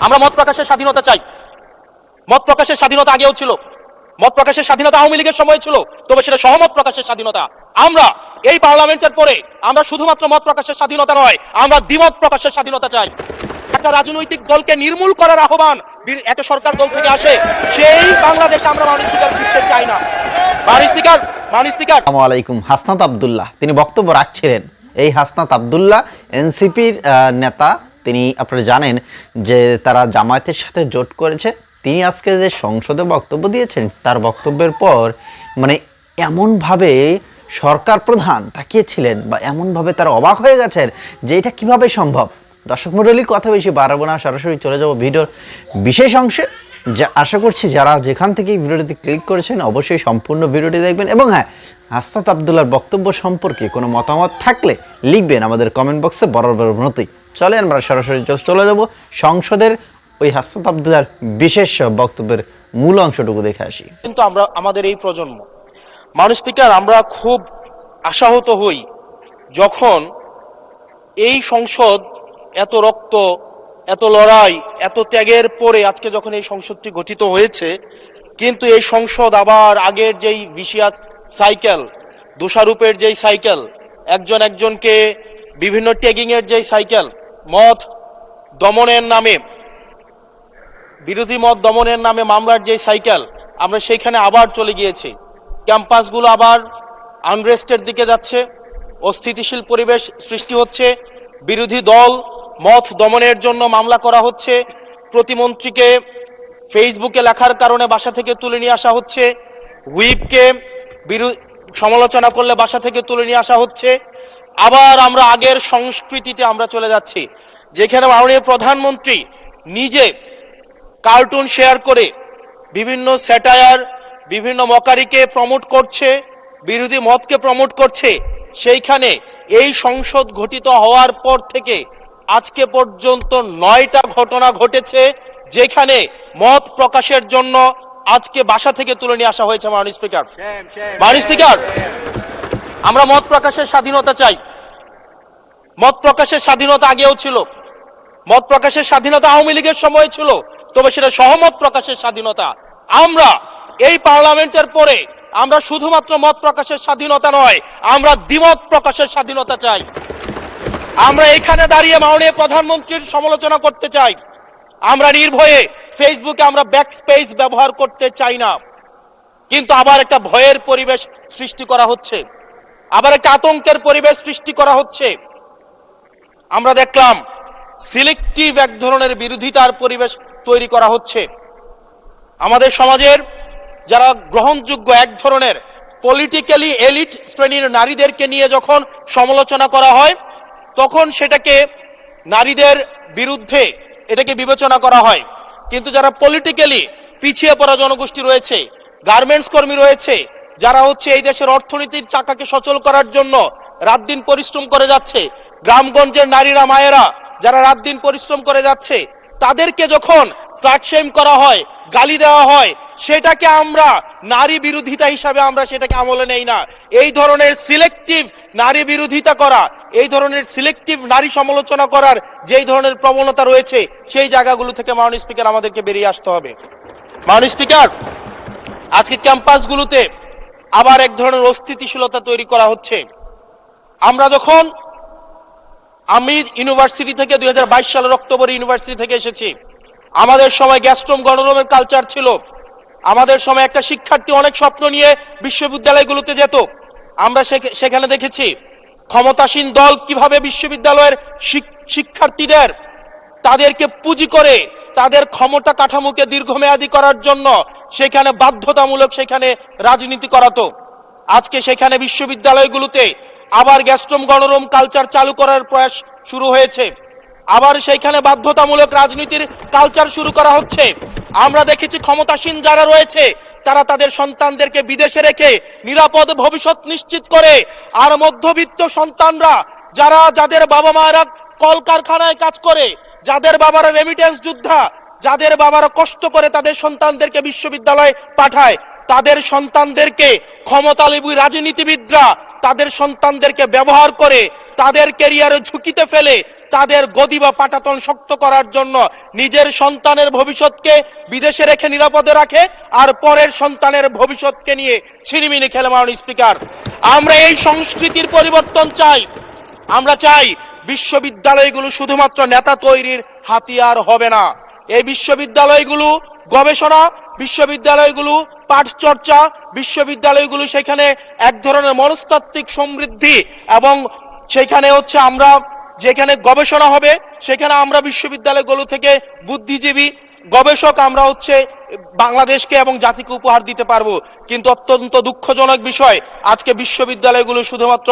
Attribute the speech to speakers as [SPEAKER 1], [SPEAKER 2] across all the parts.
[SPEAKER 1] আমরা মত প্রকাশের স্বাধীনতা চাই। মত প্রকাশের স্বাধীনতা আগেও ছিল, মত প্রকাশের স্বাধীনতা আওয়ামী লীগের সময় ছিল, তবে সেটা সহমত প্রকাশের স্বাধীনতা। আমরা এই পার্লামেন্টের পরে আমরা শুধুমাত্র মত প্রকাশের স্বাধীনতা নয়, আমরা দ্বিমত প্রকাশের স্বাধীনতা চাই। একটা রাজনৈতিক দলকে নির্মূল করার আহ্বান একটা সরকার দল থেকে আসে, সেই বাংলাদেশে আমরা মাননীয় স্পিকার ফিরতে চাই না। মাননীয় স্পিকার
[SPEAKER 2] আসসালামু আলাইকুম। হাসনাত আব্দুল্লাহ তিনি বক্তব্য রাখছিলেন। এই হাসনাত আব্দুল্লাহ এনসিপির নেতা, তিনি আপনারা জানেন যে তারা জামায়াতের সাথে জোট করেছে। তিনি আজকে যে সংসদে বক্তব্য দিয়েছেন, তার বক্তব্যের পর মানে এমনভাবে সরকার প্রধান তাকিয়েছিলেন বা এমনভাবে তারা অবাক হয়ে গেছেন যে এটা কিভাবে সম্ভব। দর্শক মণ্ডলী, কথা বেশি বাড়াবো না, সরাসরি চলে যাব ভিডিওর বিশেষ অংশে। যা আশা করছি যারা যেখান থেকে ভিডিওটিতে ক্লিক করেছেন অবশ্যই সম্পূর্ণ ভিডিওটি দেখবেন, এবং হ্যাঁ, হাসনাত আব্দুল্লাহর বক্তব্য সম্পর্কে কোনো মতামত থাকলে লিখবেন আমাদের কমেন্ট বক্সে বরাবর মতোই। চলে আমরা সরাসরি চলে যাব সংসদের ওই হাসনাত আব্দুল্লাহর বিশেষ বক্তব্যের মূল অংশটুকু দেখে আসি।
[SPEAKER 1] কিন্তু আমরা আমাদের এই প্রজন্ম, মাননীয় স্পিকার, আমরা খুব আশাহত হই যখন এই সংসদ এত রক্ত, এত লড়াই, এত ত্যাগের পরে আজকে যখন এই সংসদটি গঠিত হয়েছে, কিন্তু এই সংসদ আবার আগের যেই ভিশিয়াস সাইকেল, দোষারোপের যেই সাইকেল, একজন একজনকে বিভিন্ন ট্যাগিং এর যেই সাইকেল, মত দমনের নামে, বিরোধী মত দমনের নামে মামলার যেই সাইকেল, আমরা সেইখানে আবার চলে গিয়েছি। ক্যাম্পাসগুলো আবার আনরেস্টের দিকে যাচ্ছে, অস্থিতিশীল পরিবেশ সৃষ্টি হচ্ছে, বিরোধী দল মত দমনের জন্য মামলা করা হচ্ছে, প্রতিমন্ত্রীকে ফেসবুকে লেখার কারণে বাসা থেকে তুলে নিয়ে আসা হচ্ছে, হুইপকে সমালোচনা করলে বাসা থেকে তুলে নিয়ে আসা হচ্ছে। আবার আমরা আগের সংস্কৃতিতে আমরা চলে যাচ্ছি, যেখানে মাননীয় প্রধানমন্ত্রী নিজে কার্টুন শেয়ার করে বিভিন্ন স্যাটায়ার, বিভিন্ন মকারিকে প্রমোট করছে, বিরোধী মতকে প্রমোট করছে। সেইখানে এই সংসদ গঠিত হওয়ার পর থেকে আজকে পর্যন্ত 9টা ঘটনা ঘটেছে যেখানে মত প্রকাশের জন্য আজকে বাসা থেকে তুলে নিয়ে আসা হয়েছে। মাননীয় স্পিকার, আমরা মত প্রকাশের স্বাধীনতা চাই। মত প্রকাশের স্বাধীনতা আগেও ছিল, মত প্রকাশের স্বাধীনতা আওয়ামী লীগের সময় ছিল, তবে সেটা সহমত প্রকাশের স্বাধীনতা। আমরা এই পার্লামেন্টের পরে আমরা শুধুমাত্র মত প্রকাশের স্বাধীনতা নয়, আমরা দ্বিমত প্রকাশের স্বাধীনতা চাই। আমরা এখানে দাঁড়িয়ে মাননীয় প্রধানমন্ত্রীর সমালোচনা করতে চাই। আমরা নির্ভয়ে ফেসবুকে আমরা ব্যাকস্পেস ব্যবহার করতে চাই না। কিন্তু আবার একটা ভয়ের পরিবেশ সৃষ্টি করা হচ্ছে, আবার একটা আতঙ্কের পরিবেশ সৃষ্টি করা হচ্ছে। আমরা দেখলাম সিলেক্টিভ এক ধরনের বিরোধিতার পরিবেশ তৈরি করা হচ্ছে। আমাদের সমাজের যারা গ্রহণযোগ্য এক ধরনের পলিটিক্যালি এলিট শ্রেণীর নারীদেরকে নিয়ে যখন সমালোচনা করা হয়, তখন সেটাকে নারীদের বিরুদ্ধে এটাকে বিবেচনা করা হয়। কিন্তু যারা পলিটিক্যালি পিছিয়ে পড়া জনগোষ্ঠী রয়েছে, গার্মেন্টস কর্মী রয়েছে, যারা হচ্ছে এই দেশের অর্থনীতির চাকাকে সচল করার জন্য রাত দিন পরিশ্রম করে যাচ্ছে, গ্রামগঞ্জের নারীরা, মায়েরা যারা রাত দিন পরিশ্রম করে যাচ্ছে, তাদেরকে যখন স্লাট শেম করা হয়, গালি দেওয়া হয়, সেটাকে আমরা নারী বিরোধিতা হিসাবে আমরা সেটাকে আমলে নেই না। এই ধরনের সিলেক্টিভ নারী বিরোধিতা করা, এই ধরনের সিলেক্টিভ নারী সমালোচনা করার যেই ধরনের প্রবণতা রয়েছে, সেই জায়গাগুলো থেকে মাননীয় স্পিকার আমাদেরকে বেরিয়ে আসতে হবে। মাননীয় স্পিকার, আজকে ক্যাম্পাসগুলোতে আবার এক ধরনের অস্থিতিশীলতা তৈরি করা হচ্ছে। আমরা যখন, আমি ইউনিভার্সিটি থেকে 2022 সালের অক্টোবরে ইউনিভার্সিটি থেকে এসেছি, আমাদের সময় গ্যাস্ট্রোম গণরুমের কালচার ছিল। আমাদের সময় একটা শিক্ষার্থী অনেক স্বপ্ন নিয়ে বিশ্ববিদ্যালয়গুলোতে যেত। আমরা সেখানে দেখেছি ক্ষমতাসীন দল কিভাবে বিশ্ববিদ্যালয়ের শিক্ষার্থীদের তাদেরকে পুঁজি করে তাদের ক্ষমতা কাঠামোকে দীর্ঘমেয়াদী করার জন্য সেখানে বাধ্যতামূলক সেখানে রাজনীতি করাতো। আজকে সেখানে বিশ্ববিদ্যালয়গুলোতে আবার গ্যাস্ট্রোম গণরুম কালচার চালু করার প্রয়াস শুরু হয়েছে, আবার সেইখানে বাধ্যতামূলক রাজনীতির কালচার শুরু করা হচ্ছে। আমরা দেখেছি ক্ষমতাসীন যারা রয়েছে তারা তাদের সন্তানদেরকে বিদেশে রেখে নিরাপদ ভবিষ্যৎ নিশ্চিত করে, আর মধ্যবিত্ত সন্তানরা যাদের বাবা মায়েরা কলকারখানায় কাজ করে, যাদের বাবারা রেমিটেন্স যোদ্ধা, যাদের বাবারা কষ্ট করে তাদের সন্তানদেরকে বিশ্ববিদ্যালয়ে পাঠায়, তাদের সন্তানদেরকে ক্ষমতালোভী রাজনীতিবিদরা তাদের সন্তানদেরকে ব্যবহার করে তাদের ক্যারিয়ারে ঝুঁকিতে ফেলে তাদের গদি বা পাটাতন শক্ত করার জন্য নিজের সন্তানের ভবিষ্যৎকে বিদেশে রেখে নিরাপদে রাখে, আর পরের সন্তানের ভবিষ্যৎকে নিয়ে ছিনিমিনি খেলে। মাননীয় স্পিকার, আমরা এই সংস্কৃতির পরিবর্তন চাই। আমরা চাই বিশ্ববিদ্যালয়গুলো শুধুমাত্র নেতা তৈরির হাতিয়ার হবে না। এই বিশ্ববিদ্যালয়গুলো গবেষণা, বিশ্ববিদ্যালয়গুলো পাঠ চর্চা, বিশ্ববিদ্যালয়গুলো সেখানে এক ধরনের মনস্তাত্ত্বিক সমৃদ্ধি, এবং সেখানে হচ্ছে আমরা যেখানে গবেষণা হবে সেখানে আমরা বিশ্ববিদ্যালয়গুলো থেকে বুদ্ধিজীবী গবেষক আমরা হচ্ছে বাংলাদেশকে এবং জাতিকে উপহার দিতে পারবো। কিন্তু অত্যন্ত দুঃখজনক বিষয়, আজকে বিশ্ববিদ্যালয়গুলো শুধুমাত্র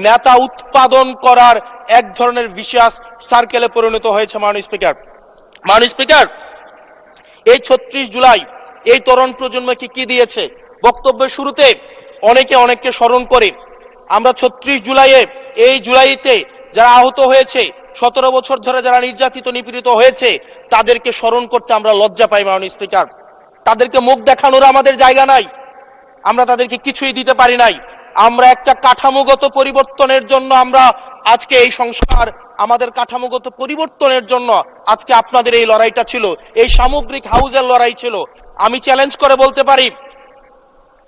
[SPEAKER 1] নেতা উৎপাদন করার এক ধরনের বিশেষ সার্কেলে পরিণত হয়েছে। মাননীয় স্পিকার, এই ৩৬ জুলাই এই তরুণ প্রজন্মকে কি দিয়েছে? বক্তব্যের শুরুতে অনেককে স্মরণ করে আমরা ৩৬ জুলাইয়ে, এই জুলাইতে যারা আহত হয়েছে, ১৭ বছর ধরে যারা নির্যাতিত নিপীড়িত হয়েছে, তাদেরকে স্মরণ করতে আমরা লজ্জা পাই। মাননীয় স্পিকার, তাদেরকে মুখ দেখানোর আমাদের জায়গা নাই, আমরা তাদেরকে কিছুই দিতে পারি নাই। আমরা একটা কাঠামোগত পরিবর্তনের জন্য আমরা আজকে এই সংস্কার, আমাদের কাঠামোগত পরিবর্তনের জন্য আজকে আপনাদের এই লড়াইটা ছিল, এই সামগ্রিক হাউজের লড়াই ছিল। আমি চ্যালেঞ্জ করে বলতে পারি,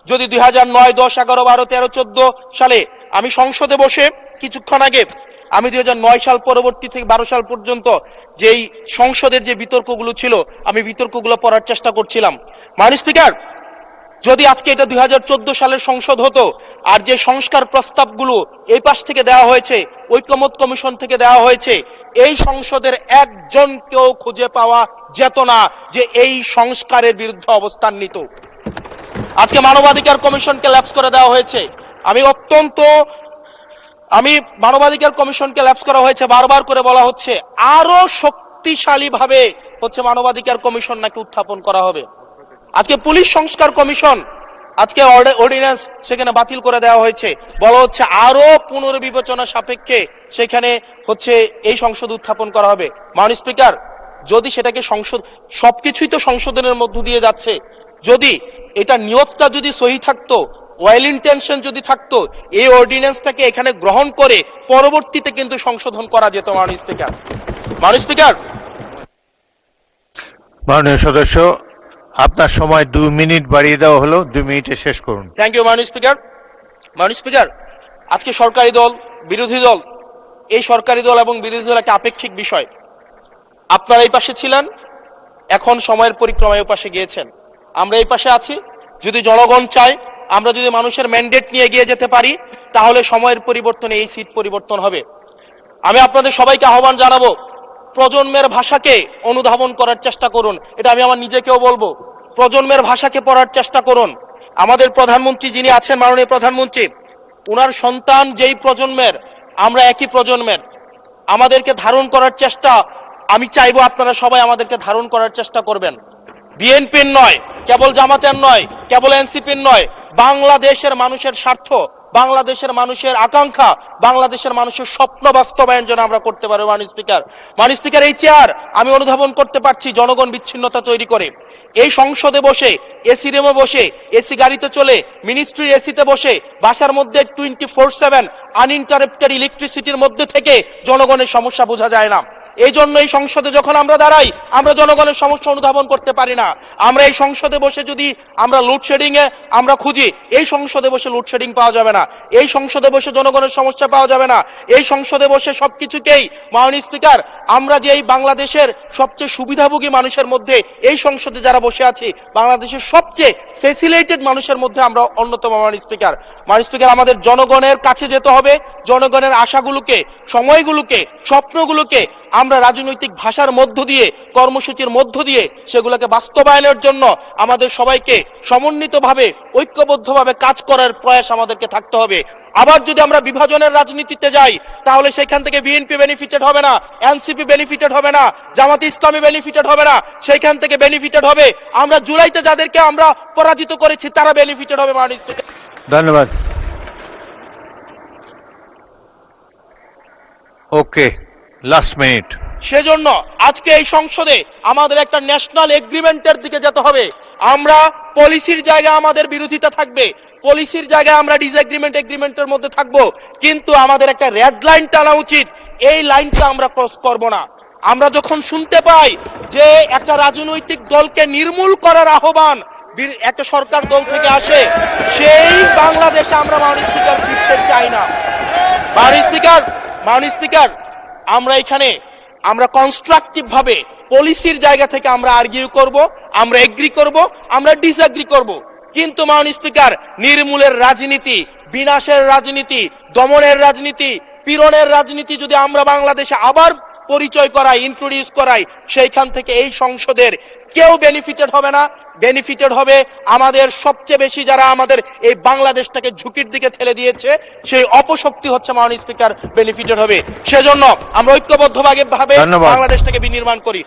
[SPEAKER 1] যদি 2009, 10, 11, 12, 13, 14 সালে আমি সংসদে বসে কিছুক্ষণ আগে আমি 2009 সাল পরবর্তী থেকে 12 সাল পর্যন্ত যেই সংসদের যে বিতর্কগুলো ছিল, আমি বিতর্কগুলো পড়ার চেষ্টা করছিলাম। মাননীয় স্পিকার, যদি আজকে এটা 2014 সালের সংসদ হতো, আর যে সংস্কার প্রস্তাবগুলো এই পাশ থেকে দেওয়া হয়েছে, ঐকমত্য কমিশন থেকে দেওয়া হয়েছে, এই সংসদের একজনকেও খুঁজে পাওয়া যেত না যে এই সংস্কারের বিরুদ্ধে অবস্থান নিত। আজকে মানবাধিকার কমিশনকে ল্যাপস করে দেওয়া হয়েছে। মানবাধিকার কমিশনকে ল্যাপস করা হয়েছে, বারবার করে বলা হচ্ছে আরো শক্তিশালী ভাবে হচ্ছে মানবাধিকার কমিশন নাকি উত্থাপন করা হবে। আজকে পুলিশ সংস্কার কমিশন, আজকে অর্ডিন্যান্স সেখানে বাতিল করে দেওয়া হয়েছে, বলা হচ্ছে আরো পুনর্বিবেচনা সাপেক্ষে সেখানে হচ্ছে এই সংসদ উত্থাপন করা হবে। মাননীয় স্পিকার, যদি সেটাকে সবকিছুই তো সংশোধনের মধ্য দিয়ে যাচ্ছে, যদি এটা নিয়তটা যদি সহি থাকতো, ওয়েল ইন্টেনশন যদি থাকতো, এই অর্ডিন্যান্সটাকে এখানে গ্রহণ করে পরবর্তীতে কিন্তু সংশোধন করা যেত। মাননীয় স্পিকার,
[SPEAKER 3] মাননীয় সদস্য, আপনার সময় 2 মিনিট বাড়িয়ে দেওয়া হলো, 2 মিনিটে শেষ করুন।
[SPEAKER 1] Thank you. মাননীয় স্পিকার, আজকে সরকারি দল, বিরোধী দল, এই সরকারি দল এবং বিরোধী দল একটা আপেক্ষিক বিষয়। আপনারা এই পাশে ছিলেন, এখন সময়ের পরিক্রমায় পাশে গিয়েছেন, আমরা এই পাশে আছি। যদি জনগণ চায়, আমরা যদি মানুষের ম্যান্ডেট নিয়ে এগিয়ে যেতে পারি, তাহলে সময়ের পরিবর্তনে এই সিট পরিবর্তন হবে। আমি আপনাদের সবাইকে আহ্বান জানাবো, প্রজন্মের ভাষাকে অনুধাবন করার চেষ্টা করুন। এটা আমি আমার নিজেকেও বলবো, প্রজন্মের ভাষাকে পড়ার চেষ্টা করুন। আমাদের প্রধানমন্ত্রী যিনি আছেন, মাননীয় প্রধানমন্ত্রী, উনার সন্তান যেই প্রজন্মের, আমরা একই প্রজন্মের, আমাদেরকে ধারণ করার চেষ্টা, আমি চাইবো আপনারা সবাই আমাদেরকে ধারণ করার চেষ্টা করবেন। বিএনপির নয়, কেবল জামাতের নয়, কেবল এনসিপির নয়, বাংলাদেশের মানুষের স্বার্থ, বাংলাদেশের মানুষের আকাঙ্ক্ষা, বাংলাদেশের মানুষের স্বপ্ন বাস্তবায়ন যেন আমরা করতে পারি। মাননীয় স্পিকার, এই চেয়ার আমি অনুধাবন করতে পারছি জনগণ বিচ্ছিন্নতা তৈরি করে। এই সংসদে বসে, এসি রুমে বসে, এসি গাড়িতে চলে, মিনিস্ট্রির এসিতে বসে, বাসার মধ্যে 24/7 আনইন্টারাপ্টেড ইলেকট্রিসিটির মধ্যে থেকে জনগণের সমস্যা বোঝা যায় না। এই জন্য এই সংসদে যখন আমরা দাঁড়াই, আমরা জনগণের সমস্যা অনুধাবন করতে পারি না। আমরা এই সংসদে বসে যদি আমরা লোডশেডিং এ আমরা খুঁজি, এই সংসদে বসে লোডশেডিং পাওয়া যাবে না, এই সংসদে বসে জনগণের সমস্যা পাওয়া যাবে না, এই সংসদে বসে সবকিছুকেই। মাননীয় স্পিকার, আমরা যে এই বাংলাদেশের সবচেয়ে সুবিধাভোগী মানুষের মধ্যে এই সংসদে যারা বসে আছি, বাংলাদেশের সবচেয়ে ফেসিলিটেড মানুষের মধ্যে আমরা অন্যতম। মাননীয় স্পিকার, আমাদের জনগণের কাছে যেতে হবে, জনগণের আশাগুলোকে, সময়গুলোকে, স্বপ্নগুলোকে আমরা রাজনৈতিক ভাষার মধ্য দিয়ে, কর্মসূচির মধ্য দিয়ে সেগুলোকে বাস্তবায়নের জন্য আমাদের সবাইকে সমন্বিতভাবে, ঐক্যবদ্ধভাবে কাজ করার প্রয়াস আমাদেরকে থাকতে হবে। আবার যদি আমরা বিভাজনের রাজনীতিতে যাই, তাহলে সেখান থেকে বিএনপি বেনিফিটেড হবে না, এনসিপি বেনিফিটেড হবে না, জামাতে ইসলামী বেনিফিটেড হবে না, সেইখান থেকে বেনিফিটেড হবে আমরা জুলাইতে যাদেরকে আমরা পরাজিত করেছি, তারা বেনিফিটেড হবে। মাননীয় স্পিকার,
[SPEAKER 3] ধন্যবাদ। ওকে, লাস্ট মিনিট।
[SPEAKER 1] সেজন্য আজকে এই সংসদে আমাদের একটা ন্যাশনাল এগ্রিমেন্টের দিকে যেতে হবে। আমরা পলিসির জায়গায় আমাদের বিরোধিতা থাকবে, পলিসির জায়গায় আমরা ডিসএগ্রিমেন্টের মধ্যে থাকবো, কিন্তু আমাদের একটা রেড লাইন টানা উচিত। এই লাইনটা আমরা ক্রস করব না। আমরা যখন শুনতে পাই যে একটা রাজনৈতিক দলকে নির্মূল করার আহ্বান একটা সরকার দল থেকে আসে, সেই বাংলাদেশে আমরা মাননীয় স্পিকার ফিরতে চাই না। মাননীয় স্পিকার, আমরা এখানে আমরা কনস্ট্রাকটিভ ভাবে পলিসির জায়গা থেকে আমরা আর্গিউ করব, আমরা এগ্রি করব, আমরা ডিসএগ্রি করব, কিন্তু মাননীয় স্পিকার নির্মূলের রাজনীতি, বিনাশের রাজনীতি, দমনের রাজনীতি, পীড়নের রাজনীতি যদি আমরা বাংলাদেশে আবার পরিচয় করাই, ইন্ট্রোডিউস করাই, সেইখান থেকে এই সংসদের কেউ বেনিফিটেড হবে না। বেনিফিটেড হবে আমাদের সবচেয়ে বেশি যারা আমাদের এই বাংলাদেশটাকে ঝুঁকির দিকে ঠেলে দিয়েছে, সেই অপশক্তি হচ্ছে মাননীয় স্পিকার বেনিফিটেড হবে। সেজন্য আমরা ঐক্যবদ্ধভাবে বাংলাদেশটাকে বিনির্মাণ করি।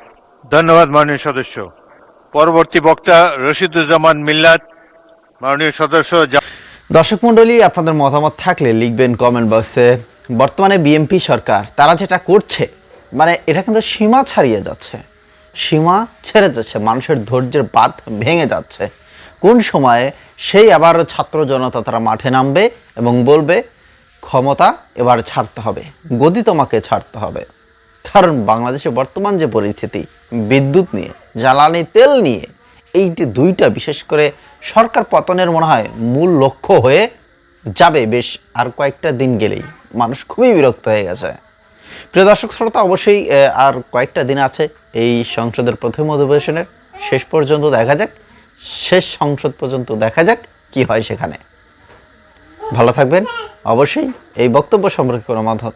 [SPEAKER 3] ধন্যবাদ মাননীয় সদস্য। পরবর্তী বক্তা রশিদুজ্জামান মিল্লাত, মাননীয় সদস্য।
[SPEAKER 2] দর্শক মণ্ডলী, আপনাদের মতামত থাকলে লিখবেন কমেন্ট বক্সে। বর্তমানে বিএনপি সরকার তারা যেটা করছে, মানে এটা কিন্তু সীমা ছাড়িয়ে যাচ্ছে, সীমা ছেড়ে যাচ্ছে, মানুষের ধৈর্যের বাঁধ ভেঙে যাচ্ছে। কোন সময়ে সেই আবার ছাত্র জনতা তারা মাঠে নামবে এবং বলবে ক্ষমতা এবার ছাড়তে হবে, গদি তোমাকে ছাড়তে হবে। কারণ বাংলাদেশে বর্তমান যে পরিস্থিতি, বিদ্যুৎ নিয়ে, জ্বালানি তেল নিয়ে, এইটি দুইটা বিশেষ করে সরকার পতনের মনে হয় মূল লক্ষ্য হয়ে যাবে। বেশ আর কয়েকটা দিন গেলেই মানুষ খুবই বিরক্ত হয়ে গেছে। প্রিয় দর্শক শ্রোতা, অবশ্যই আর কয়েকটা দিন আছে এই সংসদের প্রথম অধিবেশনের। শেষ পর্যন্ত দেখা যাক, শেষ সংসদ পর্যন্ত দেখা যাক কি হয় সেখানে। ভালো থাকবেন। অবশ্যই এই বক্তব্য সম্পর্কে কোনো মতামত